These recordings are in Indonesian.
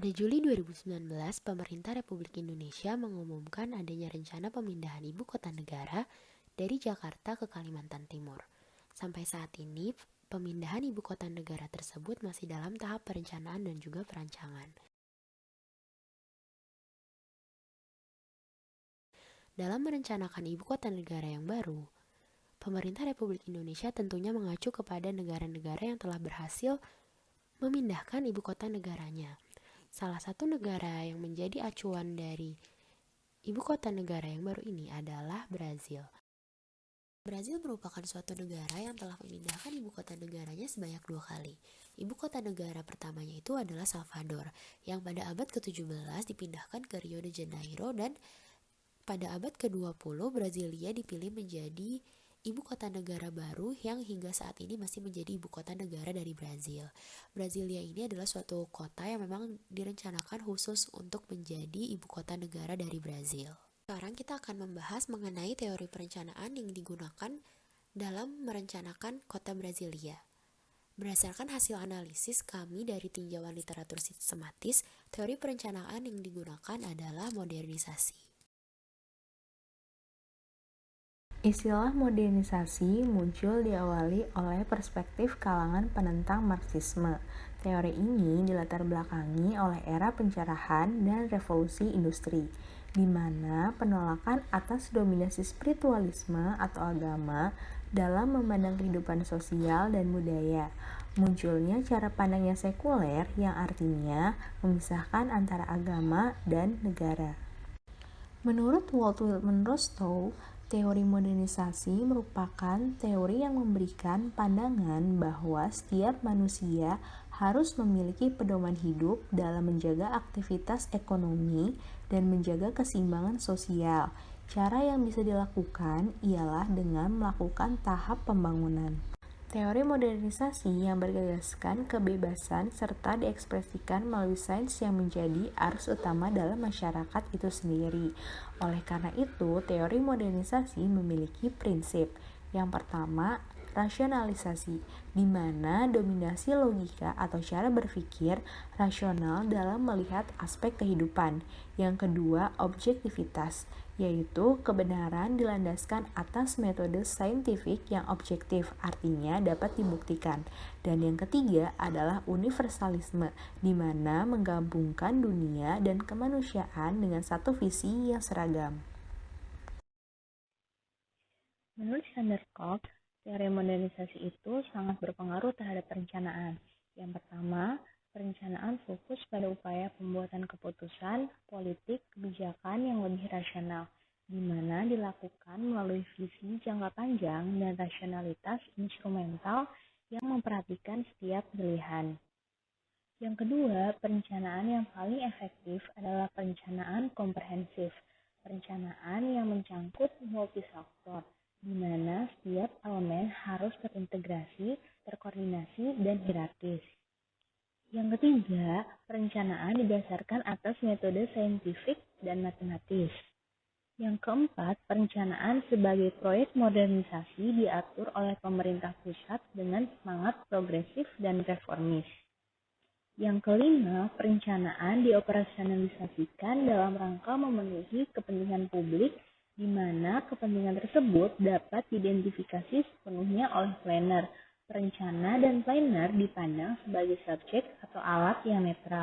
Pada Juli 2019, pemerintah Republik Indonesia mengumumkan adanya rencana pemindahan ibu kota negara dari Jakarta ke Kalimantan Timur. Sampai saat ini, pemindahan ibu kota negara tersebut masih dalam tahap perencanaan dan juga perancangan. Dalam merencanakan ibu kota negara yang baru, pemerintah Republik Indonesia tentunya mengacu kepada negara-negara yang telah berhasil memindahkan ibu kota negaranya. Salah satu negara yang menjadi acuan dari ibu kota negara yang baru ini adalah Brazil. Brazil merupakan suatu negara yang telah memindahkan ibu kota negaranya sebanyak 2 kali. Ibu kota negara pertamanya itu adalah Salvador, yang pada abad ke-17 dipindahkan ke Rio de Janeiro, dan pada abad ke-20 Brasilia dipilih menjadi ibu kota negara baru yang hingga saat ini masih menjadi ibu kota negara dari Brazil. Brasilia ini adalah suatu kota yang memang direncanakan khusus untuk menjadi ibu kota negara dari Brazil. Sekarang kita akan membahas mengenai teori perencanaan yang digunakan dalam merencanakan kota Brasilia. Berdasarkan hasil analisis kami dari tinjauan literatur sistematis, teori perencanaan yang digunakan adalah modernisasi. Istilah modernisasi muncul diawali oleh perspektif kalangan penentang Marxisme. Teori ini dilatar belakangi oleh era pencerahan dan revolusi industri, di mana penolakan atas dominasi spiritualisme atau agama dalam memandang kehidupan sosial dan budaya. Munculnya cara pandang yang sekuler yang artinya memisahkan antara agama dan negara. Menurut Walt Whitman Rostow, teori modernisasi merupakan teori yang memberikan pandangan bahwa setiap manusia harus memiliki pedoman hidup dalam menjaga aktivitas ekonomi dan menjaga keseimbangan sosial. Cara yang bisa dilakukan ialah dengan melakukan tahap pembangunan. Teori modernisasi yang bergagaskan kebebasan serta diekspresikan melalui sains yang menjadi arus utama dalam masyarakat itu sendiri. Oleh karena itu, teori modernisasi memiliki prinsip. Yang pertama, rasionalisasi, di mana dominasi logika atau cara berpikir rasional dalam melihat aspek kehidupan. Yang kedua, objektivitas, yaitu kebenaran dilandaskan atas metode saintifik yang objektif, artinya dapat dibuktikan. Dan yang ketiga adalah universalisme, di mana menggabungkan dunia dan kemanusiaan dengan satu visi yang seragam. Menurut Vanderkolk, teori modernisasi itu sangat berpengaruh terhadap perencanaan. Yang pertama, perencanaan fokus pada upaya pembuatan keputusan, politik, kebijakan yang lebih rasional, di mana dilakukan melalui visi jangka panjang dan rasionalitas instrumental yang memperhatikan setiap pilihan. Yang kedua, perencanaan yang paling efektif adalah perencanaan komprehensif, perencanaan yang mencangkup multifaktor, di mana setiap elemen harus terintegrasi, terkoordinasi, dan hierarkis. Yang ketiga, perencanaan didasarkan atas metode saintifik dan matematis. Yang keempat, perencanaan sebagai proyek modernisasi diatur oleh pemerintah pusat dengan semangat progresif dan reformis. Yang kelima, perencanaan dioperasionalisasikan dalam rangka memenuhi kepentingan publik, di mana kepentingan tersebut dapat diidentifikasi sepenuhnya oleh planner. Perencana dan planner dipandang sebagai subjek atau alat yang netral.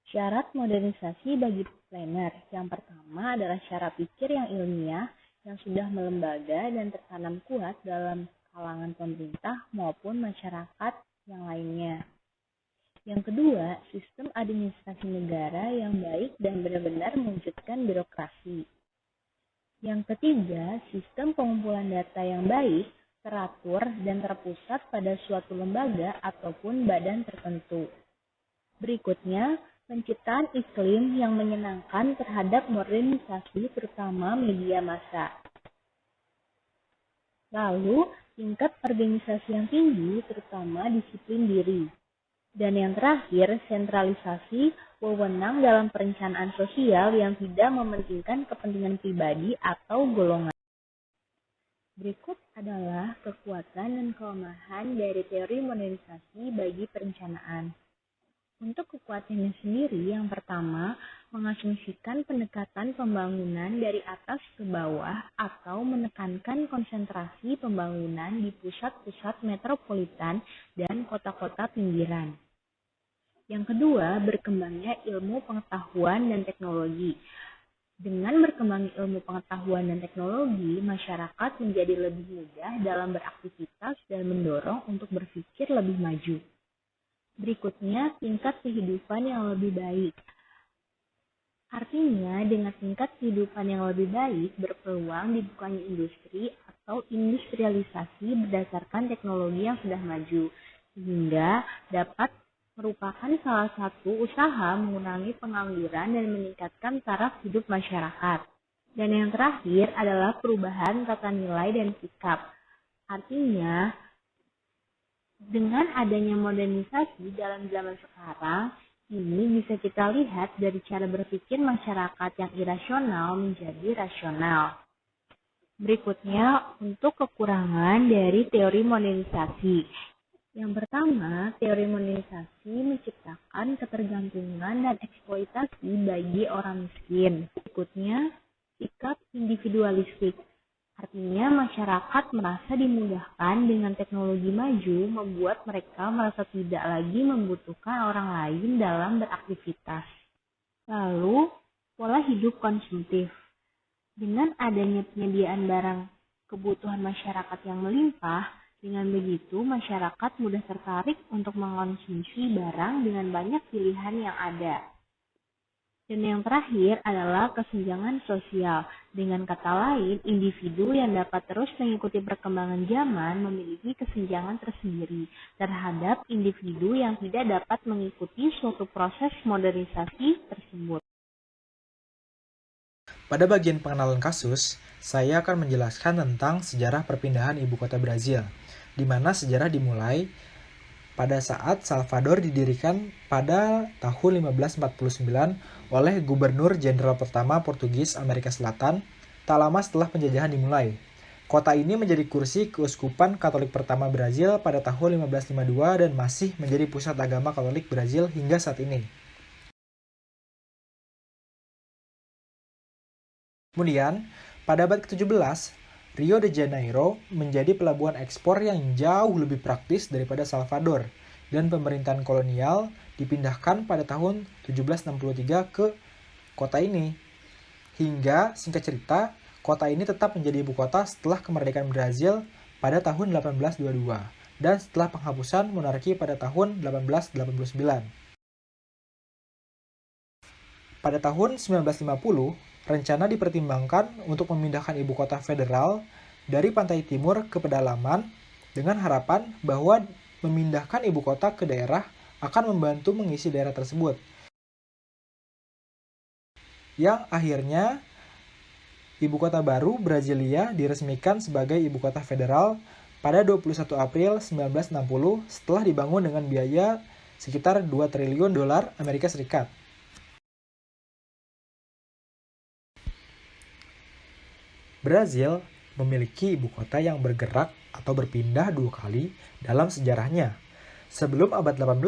Syarat modernisasi bagi planner. Yang pertama adalah cara pikir yang ilmiah, yang sudah melembaga dan tertanam kuat dalam kalangan pemerintah maupun masyarakat yang lainnya. Yang kedua, sistem administrasi negara yang baik dan benar-benar mewujudkan birokrasi. Yang ketiga, sistem pengumpulan data yang baik, teratur, dan terpusat pada suatu lembaga ataupun badan tertentu. Berikutnya, penciptaan iklim yang menyenangkan terhadap modernisasi, terutama media massa. Lalu, tingkat organisasi yang tinggi, terutama disiplin diri. Dan yang terakhir, sentralisasi wewenang dalam perencanaan sosial yang tidak mementingkan kepentingan pribadi atau golongan. Berikut adalah kekuatan dan kelemahan dari teori modernisasi bagi perencanaan. Untuk kekuatannya sendiri, yang pertama, mengasumsikan pendekatan pembangunan dari atas ke bawah atau menekankan konsentrasi pembangunan di pusat-pusat metropolitan dan kota-kota pinggiran. Yang kedua, berkembangnya ilmu pengetahuan dan teknologi. Dengan berkembangnya ilmu pengetahuan dan teknologi, masyarakat menjadi lebih mudah dalam beraktivitas dan mendorong untuk berpikir lebih maju. Berikutnya, tingkat kehidupan yang lebih baik. Artinya, dengan tingkat kehidupan yang lebih baik, berpeluang dibukanya industri atau industrialisasi berdasarkan teknologi yang sudah maju, sehingga dapat merupakan salah satu usaha mengurangi pengangguran dan meningkatkan taraf hidup masyarakat. Dan yang terakhir adalah perubahan tata nilai dan sikap. Artinya, dengan adanya modernisasi dalam zaman sekarang, ini bisa kita lihat dari cara berpikir masyarakat yang irasional menjadi rasional. Berikutnya, untuk kekurangan dari teori modernisasi. Yang pertama, teori modernisasi menciptakan ketergantungan dan eksploitasi bagi orang miskin. Berikutnya, sikap individualistik. Artinya masyarakat merasa dimudahkan dengan teknologi maju, membuat mereka merasa tidak lagi membutuhkan orang lain dalam beraktivitas. Lalu, pola hidup konsumtif. Dengan adanya penyediaan barang kebutuhan masyarakat yang melimpah, dengan begitu masyarakat mudah tertarik untuk mengonsumsi barang dengan banyak pilihan yang ada. Dan yang terakhir adalah kesenjangan sosial. Dengan kata lain, individu yang dapat terus mengikuti perkembangan zaman memiliki kesenjangan tersendiri terhadap individu yang tidak dapat mengikuti suatu proses modernisasi tersebut. Pada bagian pengenalan kasus, saya akan menjelaskan tentang sejarah perpindahan ibu kota Brazil, di mana sejarah dimulai pada saat Salvador didirikan pada tahun 1549 oleh Gubernur Jenderal pertama Portugis Amerika Selatan, tak lama setelah penjajahan dimulai. Kota ini menjadi kursi keuskupan Katolik pertama Brazil pada tahun 1552 dan masih menjadi pusat agama Katolik Brazil hingga saat ini. Kemudian, pada abad ke-17, Rio de Janeiro menjadi pelabuhan ekspor yang jauh lebih praktis daripada Salvador, dan pemerintahan kolonial dipindahkan pada tahun 1763 ke kota ini. Hingga, singkat cerita, kota ini tetap menjadi ibu kota setelah kemerdekaan Brazil pada tahun 1822, dan setelah penghapusan monarki pada tahun 1889. Pada tahun 1950, rencana dipertimbangkan untuk memindahkan ibu kota federal dari pantai timur ke pedalaman dengan harapan bahwa memindahkan ibu kota ke daerah akan membantu mengisi daerah tersebut. Yang akhirnya, ibu kota baru Brasilia diresmikan sebagai ibu kota federal pada 21 April 1960 setelah dibangun dengan biaya sekitar 2 triliun dolar Amerika Serikat. Brazil memiliki ibu kota yang bergerak atau berpindah 2 kali dalam sejarahnya. Sebelum abad 18,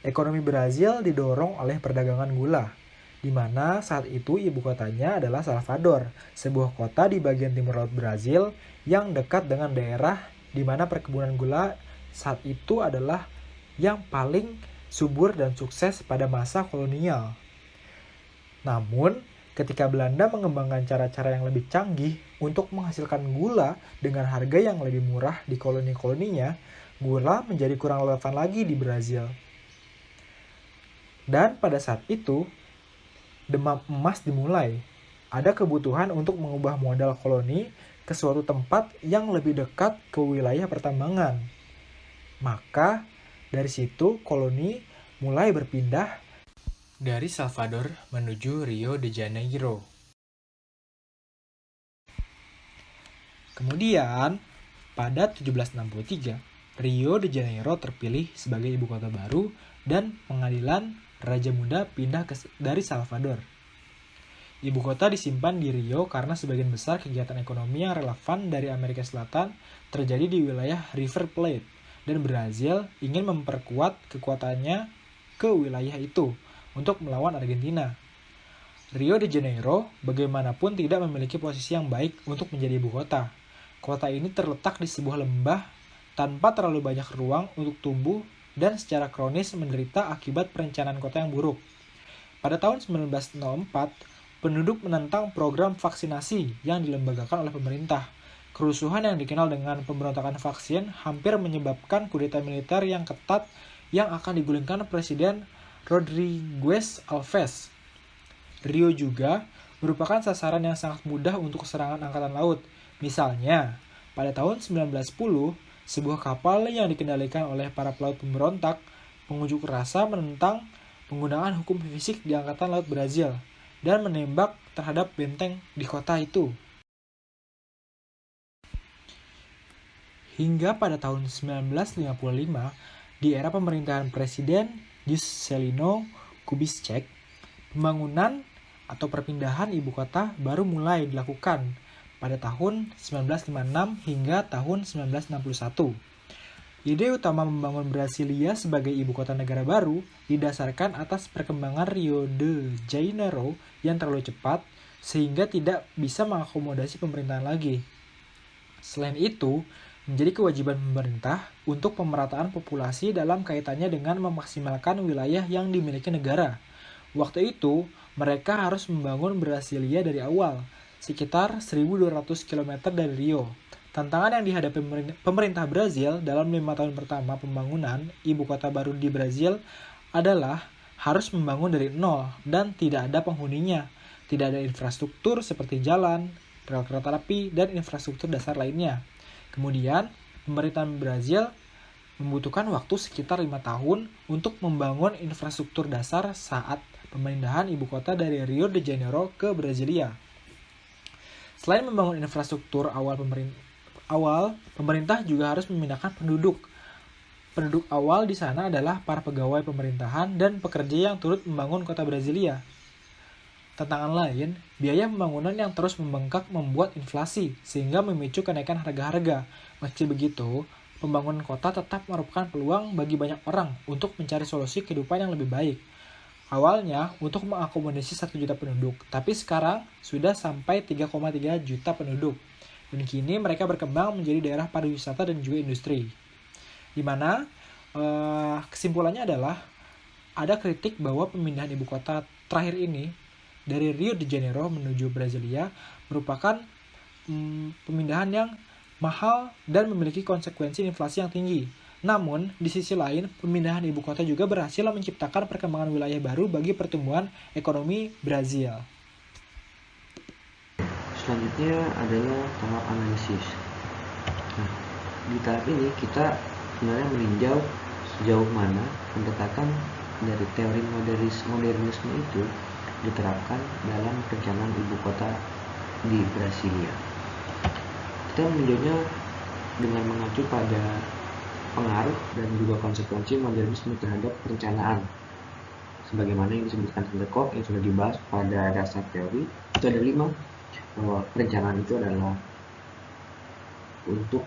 ekonomi Brazil didorong oleh perdagangan gula, di mana saat itu ibu kotanya adalah Salvador, sebuah kota di bagian timur laut Brazil yang dekat dengan daerah di mana perkebunan gula saat itu adalah yang paling subur dan sukses pada masa kolonial. Namun, ketika Belanda mengembangkan cara-cara yang lebih canggih untuk menghasilkan gula dengan harga yang lebih murah di koloni-koloninya, gula menjadi kurang relevan lagi di Brazil. Dan pada saat itu, demam emas dimulai. Ada kebutuhan untuk mengubah modal koloni ke suatu tempat yang lebih dekat ke wilayah pertambangan. Maka, dari situ koloni mulai berpindah dari Salvador menuju Rio de Janeiro. Kemudian, pada 1763, Rio de Janeiro terpilih sebagai ibu kota baru dan pengadilan Raja Muda pindah dari Salvador. Ibu kota disimpan di Rio karena sebagian besar kegiatan ekonomi yang relevan dari Amerika Selatan terjadi di wilayah River Plate, dan Brazil ingin memperkuat kekuatannya ke wilayah itu untuk melawan Argentina. Rio de Janeiro bagaimanapun tidak memiliki posisi yang baik untuk menjadi ibu kota. Kota ini terletak di sebuah lembah tanpa terlalu banyak ruang untuk tumbuh dan secara kronis menderita akibat perencanaan kota yang buruk. Pada tahun 1904, penduduk menentang program vaksinasi yang dilembagakan oleh pemerintah. Kerusuhan yang dikenal dengan pemberontakan vaksin hampir menyebabkan kudeta militer yang ketat yang akan digulingkan Presiden Rodrigues Alves. Rio juga merupakan sasaran yang sangat mudah untuk serangan angkatan laut. Misalnya, pada tahun 1910, sebuah kapal yang dikendalikan oleh para pelaut pemberontak pengunjuk rasa menentang penggunaan hukum fisik di Angkatan Laut Brazil dan menembak terhadap benteng di kota itu. Hingga pada tahun 1955, di era pemerintahan Presiden Juscelino Kubitschek, pembangunan atau perpindahan ibu kota baru mulai dilakukan pada tahun 1956 hingga tahun 1961. Ide utama membangun Brasilia sebagai ibu kota negara baru didasarkan atas perkembangan Rio de Janeiro yang terlalu cepat sehingga tidak bisa mengakomodasi pemerintahan lagi. Selain itu, menjadi kewajiban pemerintah untuk pemerataan populasi dalam kaitannya dengan memaksimalkan wilayah yang dimiliki negara. Waktu itu, mereka harus membangun Brasilia dari awal, sekitar 1.200 km dari Rio. Tantangan yang dihadapi pemerintah Brazil dalam 5 tahun pertama pembangunan ibu kota baru di Brazil adalah harus membangun dari nol dan tidak ada penghuninya. Tidak ada infrastruktur seperti jalan, rel kereta api, dan infrastruktur dasar lainnya. Kemudian, pemerintahan Brazil membutuhkan waktu sekitar 5 tahun untuk membangun infrastruktur dasar saat pemindahan ibu kota dari Rio de Janeiro ke Brasilia. Selain membangun infrastruktur pemerintah juga harus memindahkan penduduk. Penduduk awal di sana adalah para pegawai pemerintahan dan pekerja yang turut membangun kota Brasilia. Tantangan lain, biaya pembangunan yang terus membengkak membuat inflasi, sehingga memicu kenaikan harga-harga. Meski begitu, pembangunan kota tetap merupakan peluang bagi banyak orang untuk mencari solusi kehidupan yang lebih baik. Awalnya untuk mengakomodasi 1 juta penduduk, tapi sekarang sudah sampai 3,3 juta penduduk. Dan kini mereka berkembang menjadi daerah pariwisata dan juga industri. Di mana kesimpulannya adalah ada kritik bahwa pemindahan ibu kota terakhir ini dari Rio de Janeiro menuju Brasilia merupakan pemindahan yang mahal dan memiliki konsekuensi inflasi yang tinggi. Namun, di sisi lain, pemindahan ibu kota juga berhasil menciptakan perkembangan wilayah baru bagi pertumbuhan ekonomi Brazil. Selanjutnya adalah tahap analisis. Nah, di tahap ini kita sebenarnya meninjau sejauh mana pendekatan dari teori modernisme itu diterapkan dalam perencanaan ibu kota di Brasilia. Kita meninjaunya dengan mengacu pada pengaruh dan juga konsekuensi modernisme terhadap perencanaan. Sebagaimana yang disebutkan Sanderkop yang sudah dibahas pada dasar teori, itu ada 5, bahwa perencanaan itu adalah untuk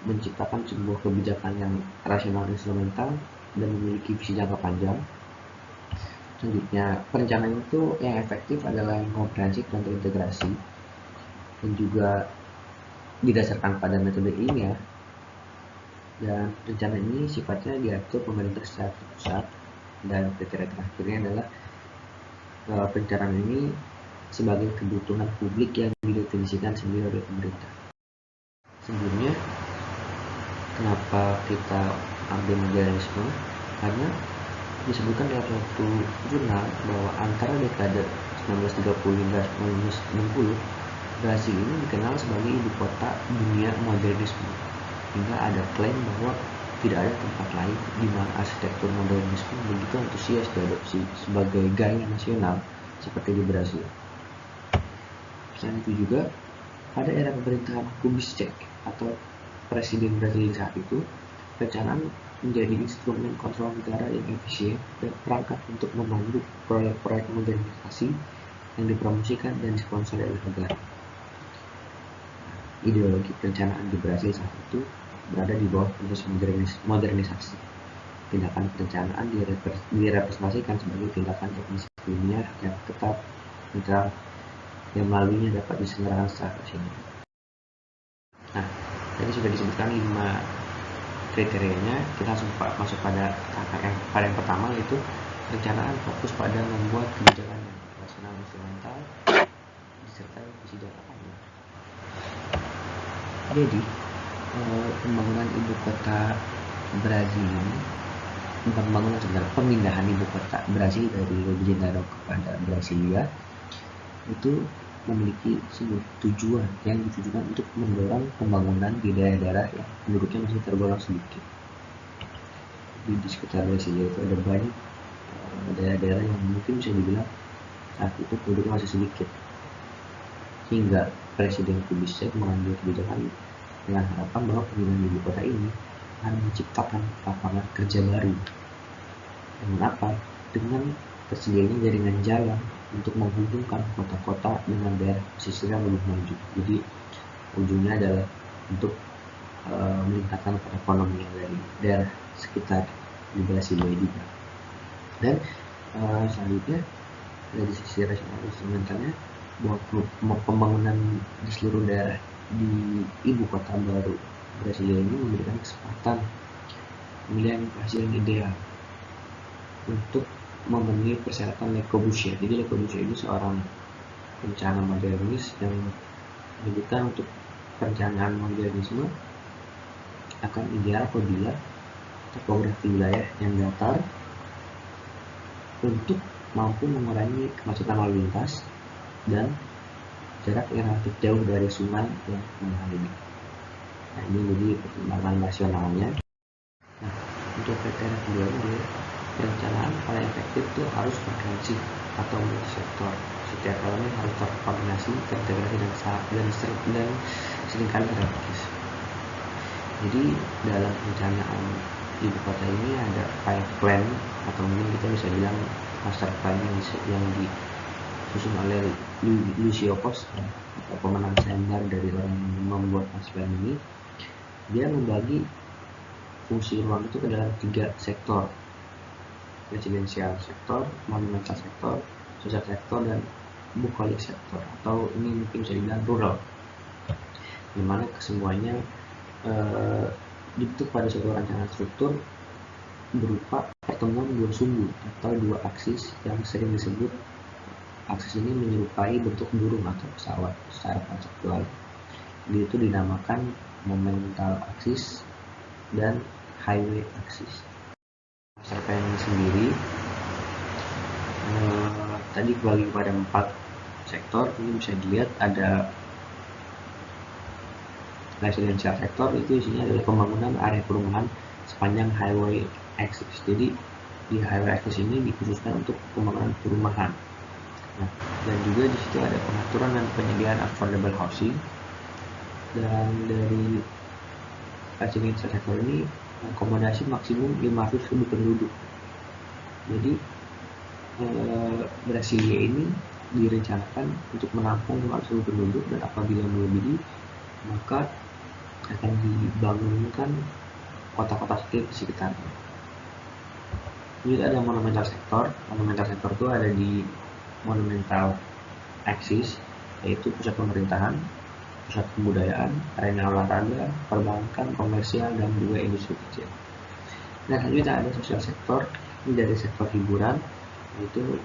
menciptakan sebuah kebijakan yang rasional instrumental dan memiliki visi jangka panjang. Selanjutnya, perencanaan itu yang efektif adalah yang komprehensif dan terintegrasi, dan juga didasarkan pada metode ilmiah. Dan rencana ini sifatnya diatur pemerintah secara terpusat, dan kriteria terakhirnya adalah perencanaan ini sebagai kebutuhan publik yang didefinisikan sendiri oleh pemerintah. Sebelumnya, kenapa kita ambil modernisme? Karena disebutkan dalam suatu jurnal bahwa antara dekade 1930 hingga 1960, Brasil ini dikenal sebagai ibu kota dunia modernisme, hingga ada klaim bahwa tidak ada tempat lain di mana arsitektur modernisme begitu antusias diadopsi sebagai gaya nasional seperti di Brasil. Selain itu juga, pada era pemerintahan Kubitschek atau Presiden Brasil saat itu, perencanaan menjadi instrumen kontrol negara yang efisien dan perangkat untuk memandu proyek-proyek modernisasi yang dipromosikan dan disponsori oleh negara. Ideologi perencanaan di Brasil saat itu berada di bawah proses modernisasi. tindakan perencanaan direpresentasikan sebagai tindakan teknis ilmiah yang ketat, netral, yang melaluinya dapat diselenggarakan secara rasional. Nah, tadi sudah disebutkan 5 kriterianya. Kita langsung masuk pada yang pertama, yaitu perencanaan fokus pada membuat kebijakan yang rasional, instrumental, disertai visi jangka panjang. Jadi pembangunan ibu kota Brazil ini, pembangunan sebenarnya pemindahan ibu kota Brazil dari Rio de Janeiro kepada Brasilia itu memiliki sebuah tujuan yang ditujukan untuk mendorong pembangunan di daerah-daerah yang penduduknya masih tergolong sedikit. Di sekitar Brasilia itu ada banyak daerah-daerah yang mungkin bisa dibilang saat itu penduduknya masih sedikit, hingga Presiden Kubitschek mengambil kebijakan dengan harapan bahwa pemindahan ibu kota ini akan menciptakan lapangan kerja baru. Dengan apa? Dengan tersedianya jaringan jalan untuk menghubungkan kota-kota dengan daerah pesisir yang lebih maju. Jadi ujungnya adalah untuk meningkatkan perekonomian dari daerah sekitar di Brasilia juga. Dan selanjutnya dari sisi rasional instrumentalnya, bahwa pembangunan di seluruh daerah di ibu kota baru Brasilia ini memberikan kesempatan pemilihan lokasi yang ideal untuk memenuhi persyaratan Le Corbusier. Jadi Le Corbusier ini seorang perencana modernis yang menyebutkan untuk perencanaan modernisme akan ideal apabila topografi wilayah yang datar untuk mampu mengurangi kemacetan lalu lintas dan jarak yang relatif jauh dari sungai yang menghalangi. Nah, ini jadi pertimbangan nasionalnya. Nah, untuk kriteria kedua ini, perencanaan paling efektif itu harus komprehensif atau multisektor. Setiap elemen harus terkoordinasi, terintegrasi dan seringkali terapis. Jadi dalam perencanaan ibu kota ini ada 5 plan, atau mungkin kita bisa bilang master plan yang disusun oleh Lucio Costa, atau pemenang seminar dari orang yang membuat master plan ini. Dia membagi fungsi ruang itu ke dalam 3 sektor: residensial sektor, monumental sektor, sosial sektor, dan bucolic sektor, atau ini mungkin bisa dibilang rural, dimana kesemuanya dibentuk pada suatu rancangan struktur berupa pertemuan 2 sumbu atau 2 aksis yang sering disebut aksis ini menyerupai bentuk burung atau pesawat secara konseptual. Itu dinamakan monumental aksis dan highway aksis. Master plan ini sendiri tadi dibagi pada 4 sektor. Ini bisa dilihat ada residential sektor, itu isinya adalah pembangunan area perumahan sepanjang highway axis. Jadi di highway axis ini dikhususkan untuk pembangunan perumahan. Nah, dan juga di situ ada pengaturan dan penyediaan affordable housing. Dan dari residential sektor ini akomodasi maksimum 500.000 penduduk. Jadi Brasilia ini direncanakan untuk menampung 500.000 penduduk, dan apabila melebihi maka akan dibangunkan kota-kota kecil di sekitarnya. Jadi ada monumental sektor. Monumental sektor itu ada di monumental axis, yaitu pusat pemerintahan, pusat kebudayaan, arena olahraga, perbankan, komersial, dan juga industri kecil. Nah, selanjutnya ada sosial sektor. Ini dari sektor hiburan, yaitu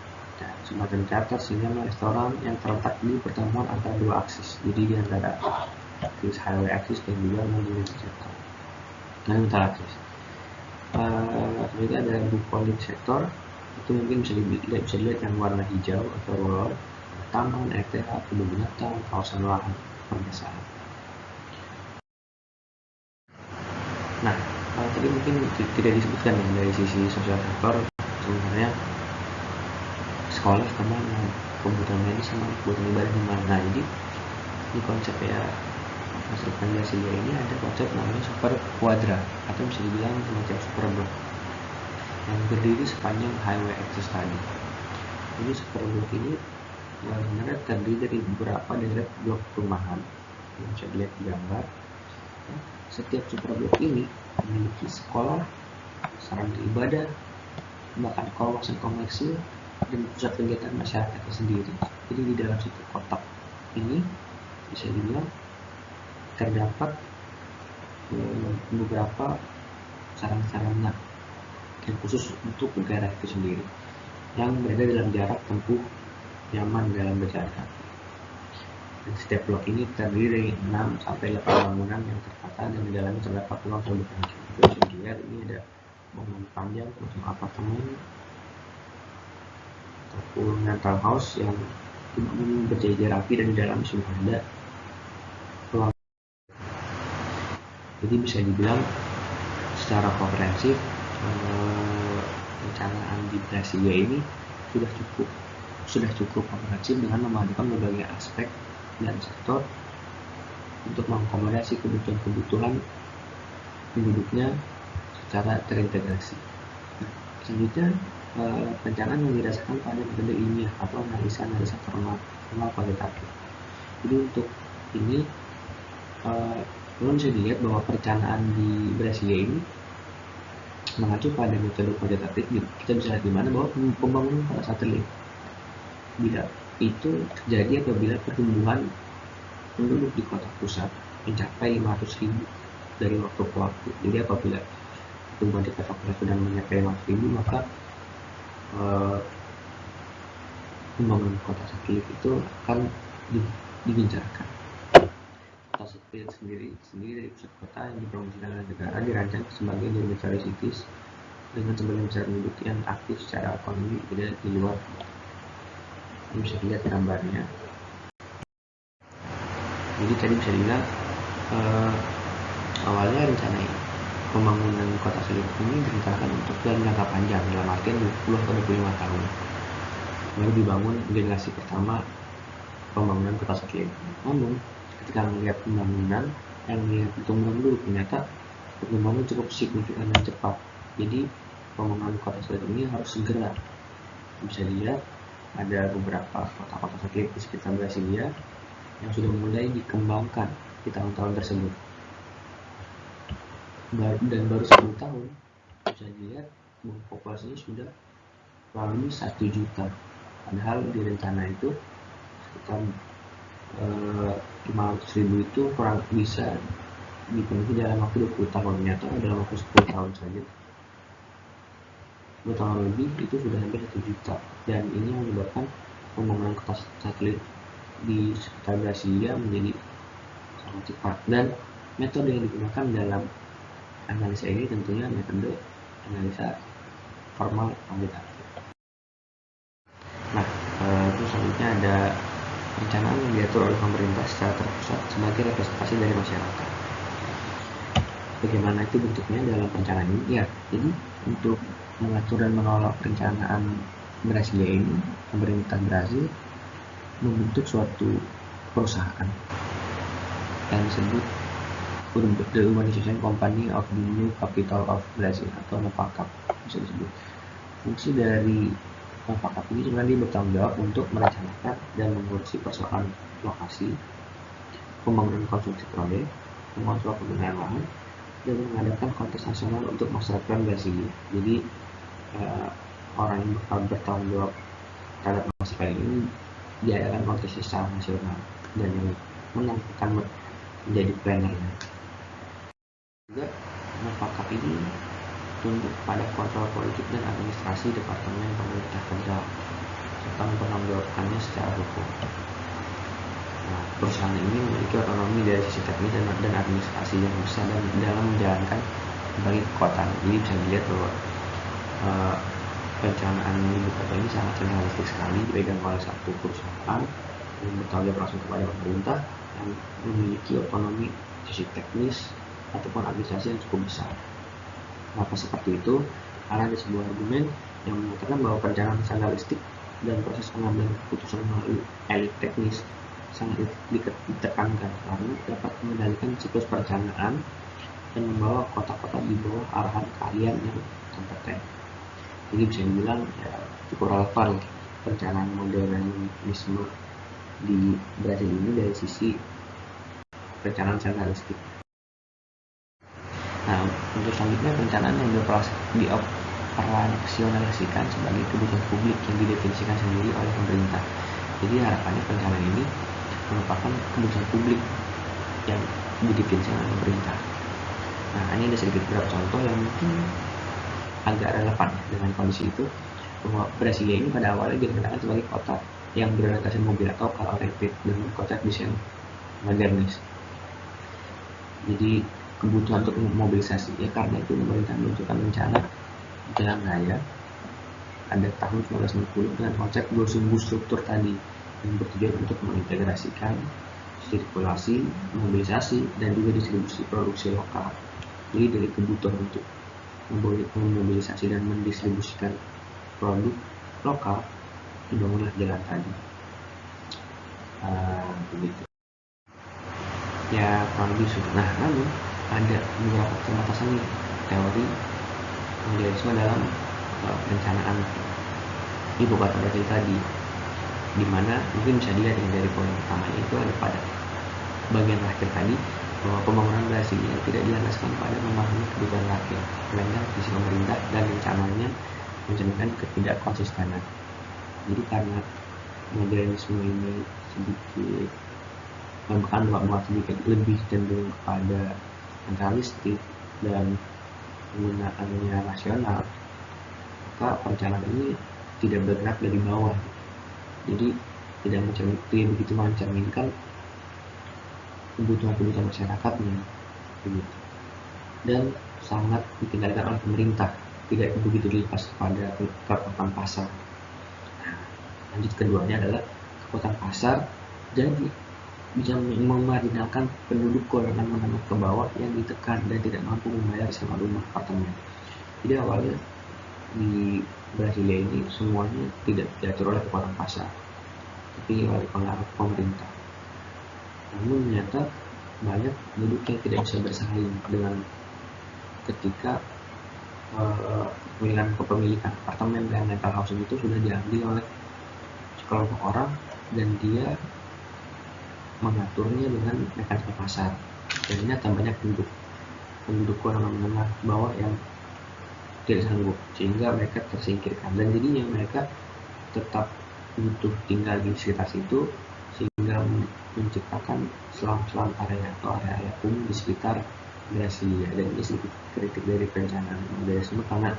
semacam teater, sinema, restoran yang terletak di pertemuan antara 2 aksis. Jadi di antara aksis highway aksis dan juga monumental sektor. Monumental aksis. Selanjutnya ada bucolic sektor. Itu mungkin bisa dilihat yang warna hijau atau rural, taman, RTH, kebun binatang, kawasan lahan perdesaan. Nah, tadi mungkin tidak disebutkan ya dari sisi sosial sektor, sebenarnya sekolah kemana, kebutuhan medis sama kebutuhan ibadah di mana. Nah, jadi di konsep ya master plan Brasilia ini ada konsep namanya super quadra, atau bisa dibilang semacam super block yang berdiri sepanjang highway axis tadi. Jadi super block ini sebenarnya terdiri dari beberapa deret blok perumahan yang bisa dilihat di gambar. Setiap super blok ini memiliki sekolah, sarana ibadah, bahkan kawasan komersil dan pusat kegiatan masyarakatnya sendiri. Jadi di dalam satu kotak ini bisa dibilang terdapat beberapa sarana-sarana yang khusus untuk negara itu sendiri yang berada dalam jarak tempuh nyaman dalam berjalan kaki. Dan setiap blok ini terdiri dari 6 sampai 8 bangunan yang tertata dan di dalamnya terdapat ruang terbuka hijau. Bisa dilihat ini ada bangunan panjang macam apartemen ataupun rental house yang berjejer rapi dan di dalamnya sudah ada ruang. Jadi bisa dibilang secara komprehensif perencanaan di Brasilia ini sudah cukup komprehensif dengan memadukan berbagai aspek dan sektor untuk mengakomodasi kebutuhan penduduknya secara terintegrasi. Selanjutnya perencanaan yang didasarkan pada metode ilmiah atau analisa formal kualitatif. Jadi untuk ini belum bisa dilihat bahwa perencanaan di Brasilia ini mengacu pada metode kualitatif. Kita bisa lihat di mana bahwa pembangunan kota satelit itu terjadi apabila pertumbuhan penduduk di kota pusat mencapai 500.000 dari waktu ke waktu. Jadi apabila pertumbuhan di kota pusat sudah mencapai 500.000, maka pembangunan kota satelit itu akan digencarkan. Kota satelit sendiri dari pusat kota yang dipromosikan oleh negara dirancang sebagai dormitory cities dengan sebagian besar penduduk yang aktif secara ekonomi tidak di luar. Bisa dilihat gambarnya. Jadi tadi bisa dibilang awalnya rencana pembangunan kota satelit ini direncanakan untuk dalam jangka panjang, dalam artian 20 atau 25 tahun baru dibangun generasi pertama pembangunan kota satelit. Namun ketika melihat pembangunan yang melihat pertumbuhan dulu, ternyata pertumbuhannya cukup signifikan dan cepat. Jadi pembangunan kota satelit ini harus segera. Bisa dilihat ada beberapa kota-kota satelit di sekitar Brasilia yang sudah mulai dikembangkan di tahun-tahun tersebut. Dan baru 10 tahun bisa dilihat bahwa populasinya sudah kurang lebih 1 juta. Padahal di rencana itu sekitar 500.000 itu kurang bisa dipenuhi dalam waktu 20 tahun. Ternyata dalam waktu 10 tahun saja 2 tahun lebih itu sudah hampir 1 juta. Dan ini menyebabkan pembangunan kota satelit di sekitar Brasilia menjadi sangat cepat. Dan metode yang digunakan dalam analisa ini tentunya metode analisa formal kualitatif. Nah, terus selanjutnya ada perencanaan yang diatur oleh pemerintah secara terpusat sebagai representasi dari masyarakat. Bagaimana itu bentuknya dalam perencanaan ini? Ya, jadi untuk mengatur dan mengelola perencanaan Brasilia ini, pemerintah Brasil membentuk suatu perusahaan yang disebut The Urbanization Company of the New Capital of Brazil atau NOPACAP bisa disebut. Fungsi dari NOPACAP ini sebenarnya bertanggung jawab untuk merencanakan dan mengurusi persoalan lokasi, pembangunan konstruksi proyek, mengontrol penggunaan lahan, dan mengadakan kontes nasional untuk masyarakat Brasilia. Jadi orang yang bakal bertanggung jawab terhadap masalah ini diadakan kontes secara nasional dan yang menang akan menjadi plannernya. Juga NOPACAP ini tunduk pada kontrol politik dan administrasi Departemen Pemerintah Federal serta mempertanggungjawabkannya secara hukum. Nah, perusahaan ini memiliki otonomi dari sisi teknis dan administrasi yang besar dan dalam menjalankan berbagai kekuatan. Jadi bisa dilihat bahwa perencanaan ibu kota ini sangat sentralistik sekali, dipegang oleh satu perusahaan yang bertanggung jawab langsung kepada pemerintah yang memiliki otonomi sisi teknis ataupun administrasi yang cukup besar. Maka seperti itu, ada sebuah argumen yang mengatakan bahwa perencanaan sentralistik dan proses pengambilan keputusan melalui elit teknis sangat ditekankan karena dapat mengendalikan siklus perencanaan dan membawa kota-kota di bawah arahan keahlian yang kompeten. Jadi bisa dibilang ya, cukup relevan perencanaan modernisme di Brasil ini dari sisi perencanaan sentralistik. Nah, untuk selanjutnya perencanaan yang dioperasionalisikan sebagai kebutuhan publik yang didefinisikan sendiri oleh pemerintah. Jadi harapannya perencanaan ini merupakan kebutuhan publik yang didefinisikan oleh pemerintah. Nah, ini ada sedikit beberapa contoh yang mungkin agak relevan dengan kondisi itu, bahwa Brasilia ini pada awalnya dikenal sebagai kota yang berorientasi mobil atau car oriented dengan konsep desain modernis. Jadi kebutuhan untuk mobilisasi, ya karena itu pemerintah meluncurkan rencana jalan raya pada tahun 1960 dengan konsep bus struktur tadi yang bertujuan untuk mengintegrasikan sirkulasi, mobilisasi, dan juga distribusi produksi lokal. Jadi dari kebutuhan untuk memobilisasi dan mendistribusikan produk lokal, dibangunlah jalan tadi. Begitu. Ya kurang lebih sudah. Nah, namun ada beberapa keterbatasan teori modernisme dalam perencanaan ibu kota Brasil tadi, di mana mungkin bisa dilihat dari poin pertamanya itu ada pada bagian terakhir tadi, bahwa pembangunan Brasilia tidak dilandaskan pada memahami kebutuhan rakyat, melainkan visi pemerintah dan rencananya mencerminkan ketidakkonsistenan. Jadi karena modernisme ini sedikit bahkan sedikit lebih cenderung kepada sentralistik dan penggunaannya rasional, maka perencanaan ini tidak bergerak dari bawah. Jadi tidak begitu mencerminkan kebutuhan masyarakatnya, begitu. Dan sangat dikendalikan oleh pemerintah, tidak begitu dilepas pada kekuatan pasar. Nah, lanjut keduanya adalah kekuatan pasar jadi bisa memarginalkan penduduk golongan menengah ke bawah yang ditekan dan tidak mampu membayar sewa rumah apartemen. Jadi awalnya di Brasilia ini semuanya tidak diatur oleh kekuatan pasar, tapi oleh pengaruh pemerintah. Namun ternyata banyak penduduk yang tidak bisa bersaing dengan ketika kepemilikan apartemen dan rental housing itu sudah diambil oleh sekelompok orang dan dia mengaturnya dengan mekanisme pasar. Jadinya tambahnya penduduk golongan menengah bawah yang tidak sanggup, sehingga mereka tersingkirkan dan jadinya mereka tetap butuh tinggal di sekitar situ, sehingga menciptakan selam-selam area atau area umum di sekitar Brasilia. Dan ini sedikit kritik dari perencanaan modernisme karena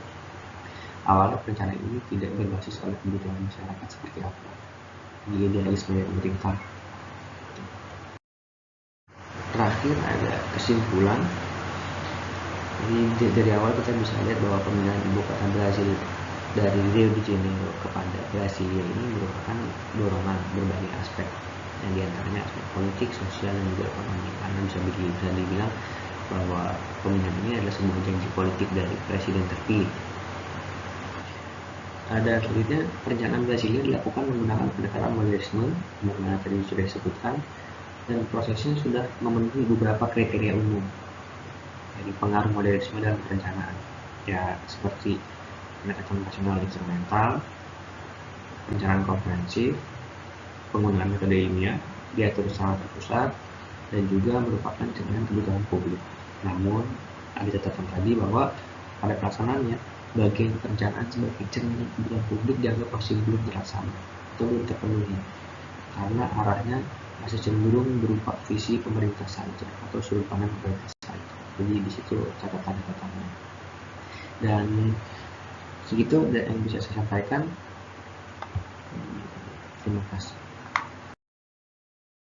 awalnya perencanaan ini tidak berbasis oleh kebutuhan masyarakat seperti apa di idealisme dari pemerintah. Terakhir ada kesimpulan. Jadi dari awal kita bisa lihat bahwa pemindahan ibu kota Brasil dari Rio de Janeiro kepada Brasilia ini merupakan dorongan berbagai aspek, yang diantaranya aspek politik, sosial, dan juga ekonomi. Karena bisa dibilang bahwa pemindahan ini adalah sebuah janji politik dari presiden terpilih. Dan selanjutnya perencanaan Brasilia dilakukan menggunakan pendekatan modernisme, bagaimana tadi sudah disebutkan, dan prosesnya sudah memenuhi beberapa kriteria umum dari pengaruh modernisme dalam perencanaan, ya seperti pendekatan rasional instrumental, perencanaan komprehensif, penggunaan metode ilmiah, diatur secara terpusat, dan juga merupakan cerminan kebutuhan publik. Namun ada catatan tadi bahwa pada pelaksanaannya bagian perencanaan sebagai cerminan kebutuhan publik dianggap masih belum terlaksana atau belum terpenuhi, karena arahnya masih cenderung berupa visi pemerintah saja atau sudut pandang pemerintah saja. Jadi di situ catatan-catatannya. Dan segitu yang bisa saya sampaikan. Terima kasih.